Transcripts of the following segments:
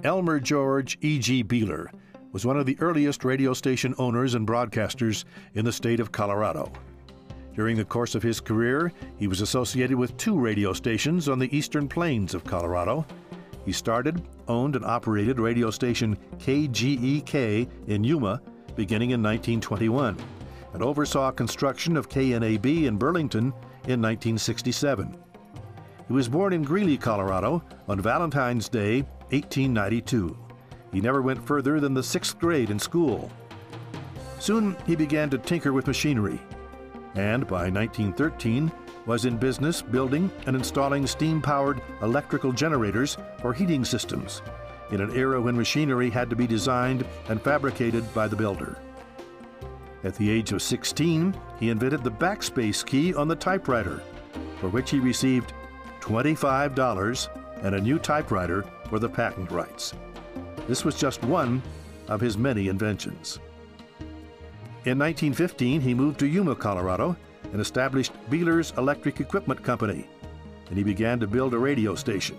Elmer George E.G. Beehler was one of the earliest radio station owners and broadcasters in the state of Colorado. During the course of his career, he was associated with 2 radio stations on the eastern plains of Colorado. He started, owned, and operated radio station KGEK in Yuma beginning in 1921, and oversaw construction of KNAB in Burlington in 1967. He was born in Greeley, Colorado on Valentine's Day, 1892. He never went further than the 6th grade in school. Soon he began to tinker with machinery, and by 1913 was in business building and installing steam-powered electrical generators for heating systems in an era when machinery had to be designed and fabricated by the builder. At the age of 16, he invented the backspace key on the typewriter, for which he received $25 and a new typewriter for the patent rights. This was just one of his many inventions. In 1915, he moved to Yuma, Colorado, and established Beehler's Electric Equipment Company, and he began to build a radio station.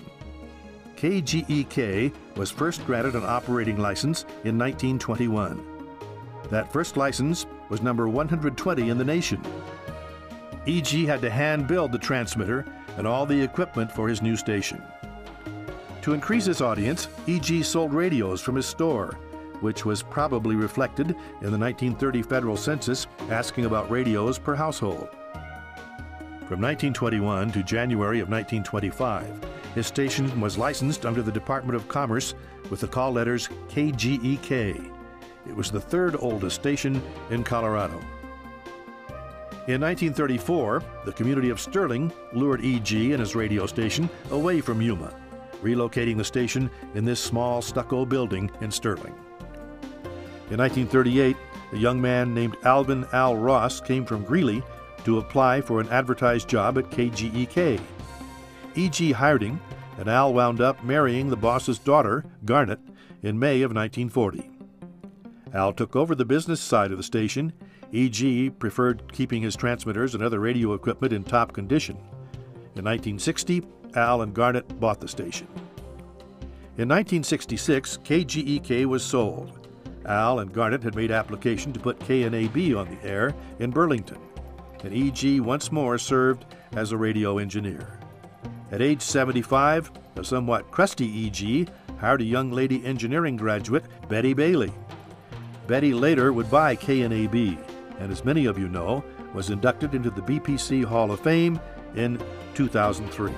KGEK was first granted an operating license in 1921. That first license was number 120 in the nation. E.G. had to hand-build the transmitter and all the equipment for his new station. To increase his audience, E.G. sold radios from his store, which was probably reflected in the 1930 federal census asking about radios per household. From 1921 to January of 1925, his station was licensed under the Department of Commerce with the call letters KGEK. It was the 3rd oldest station in Colorado. In 1934, the community of Sterling lured E.G. and his radio station away from Yuma, relocating the station in this small stucco building in Sterling. In 1938, a young man named Alvin Al Ross came from Greeley to apply for an advertised job at KGEK. E.G. hired him, and Al wound up marrying the boss's daughter, Garnet, in May of 1940. Al took over the business side of the station. E.G. preferred keeping his transmitters and other radio equipment in top condition. In 1960, Al and Garnet bought the station. In 1966, KGEK was sold. Al and Garnet had made application to put KNAB on the air in Burlington, and E.G. once more served as a radio engineer. At age 75, a somewhat crusty E.G. hired a young lady engineering graduate, Betty Bailey. Betty later would buy KNAB, and as many of you know, was inducted into the BPC Hall of Fame in 2003.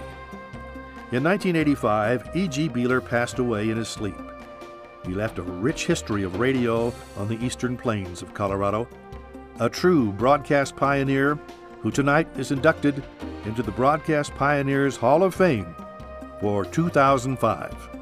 In 1985, E.G. Beehler passed away in his sleep. He left a rich history of radio on the eastern plains of Colorado, a true broadcast pioneer who tonight is inducted into the Broadcast Pioneers Hall of Fame for 2005.